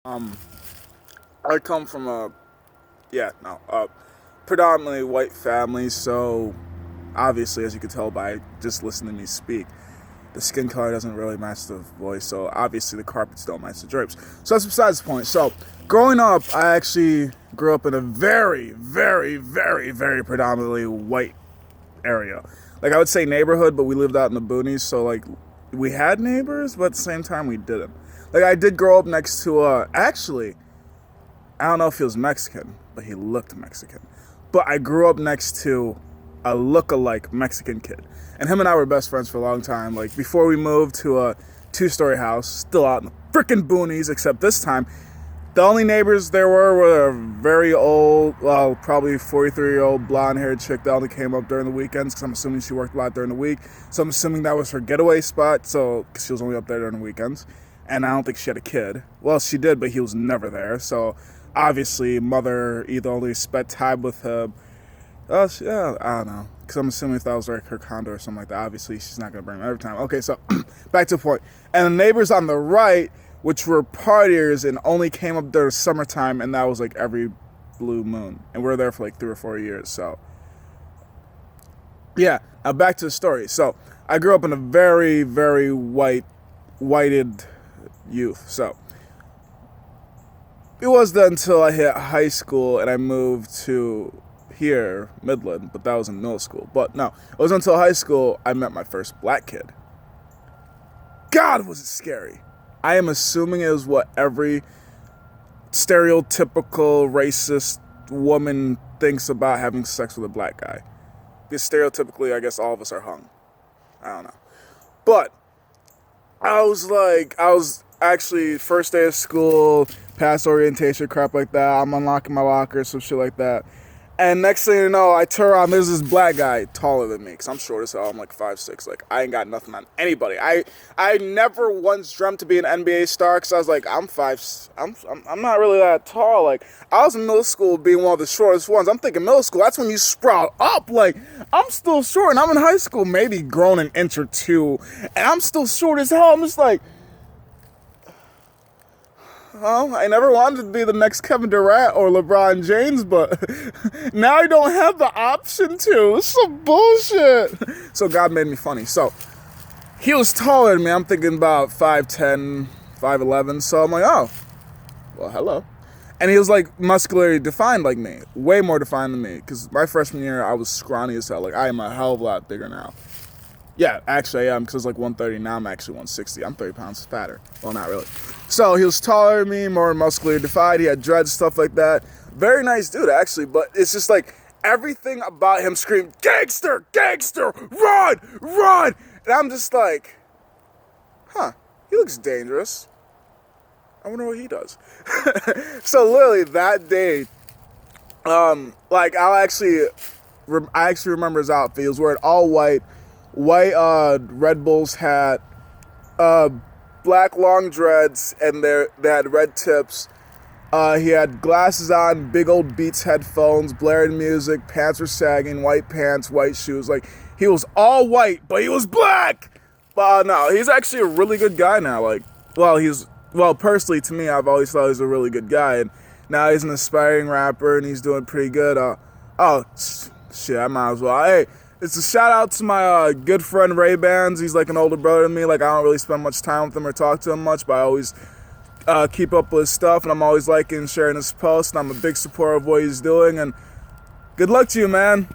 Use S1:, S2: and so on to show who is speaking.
S1: Um, I come from a predominantly white family, so obviously, as you can tell by just listening to me speak, the skin color doesn't really match the voice, so obviously the carpets don't match the drapes. So that's besides the point. So, growing up, I actually grew up in a very, very, very, very predominantly white area. Like, I would say neighborhood, but we lived out in the boonies, so, like, we had neighbors, but at the same time, we didn't. Like, I did grow up next to, actually, I don't know if he was Mexican, but he looked Mexican. But I grew up next to a look-alike Mexican kid. And him and I were best friends for a long time. Like, before we moved to a two-story house, still out in the frickin' boonies, except this time, the only neighbors there were a very old, well, probably 43-year-old blonde-haired chick that only came up during the weekends, because I'm assuming she worked a lot during the week. So I'm assuming that was her getaway spot, so because she was only up there during the weekends. And I don't think she had a kid. Well, she did, but he was never there. So obviously, mother either only spent time with him. Yeah, I don't know. Because I'm assuming if that was like her condo or something like that, obviously she's not going to bring him every time. Okay, so back to the point. And the neighbors on the right, which were partiers and only came up during summertime, and that was like every blue moon. And we were there for like 3 or 4 years. So, yeah, now back to the story. So, I grew up in a very, very whited youth. So, it was then until I hit high school and I moved to here, Midland, but that was in middle school. But no, it was until high school I met my first black kid. God, was it scary. I am assuming it was what every stereotypical racist woman thinks about having sex with a black guy. Because stereotypically, I guess all of us are hung. I don't know. But I was actually first day of school, past orientation, crap like that. I'm unlocking my locker, some shit like that. And next thing you know, I turn around, there's this black guy taller than me, because I'm short as hell. I'm like 5'6". Like, I ain't got nothing on anybody. I never once dreamt to be an NBA star, because I was like, I'm not really that tall. Like, I was in middle school being one of the shortest ones. I'm thinking middle school, that's when you sprout up. Like, I'm still short, and I'm in high school, maybe grown an inch or two, and I'm still short as hell. I'm just like, well, I never wanted to be the next Kevin Durant or LeBron James, but now I don't have the option to. It's some bullshit. So God made me funny. So he was taller than me. I'm thinking about 5'10", 5'11". So I'm like, oh, well, hello. And he was like muscularly defined like me, way more defined than me. Because my freshman year, I was scrawny as hell. Like, I am a hell of a lot bigger now. Yeah, actually I am, because I was like 130. Now I'm actually 160. I'm 30 pounds fatter. Well, not really. So he was taller than me, more muscularly defined. He had dreads, stuff like that. Very nice dude, actually. But it's just like everything about him screamed, gangster, gangster, run, run. And I'm just like, he looks dangerous. I wonder what he does. So literally that day, I actually remember his outfit. He was wearing all white Red Bulls hat, black long dreads, and they had red tips. He had glasses on, big old Beats headphones, blaring music, pants were sagging, white pants, white shoes. Like, he was all white, but he was black! But no, he's actually a really good guy now. Like, personally to me, I've always thought he was a really good guy, and now he's an aspiring rapper, and he's doing pretty good. Shit, I might as well. Hey, it's a shout out to my good friend Ray Bans. He's like an older brother to me. Like, I don't really spend much time with him or talk to him much, but I always keep up with his stuff, and I'm always liking and sharing his posts, and I'm a big supporter of what he's doing, and good luck to you, man.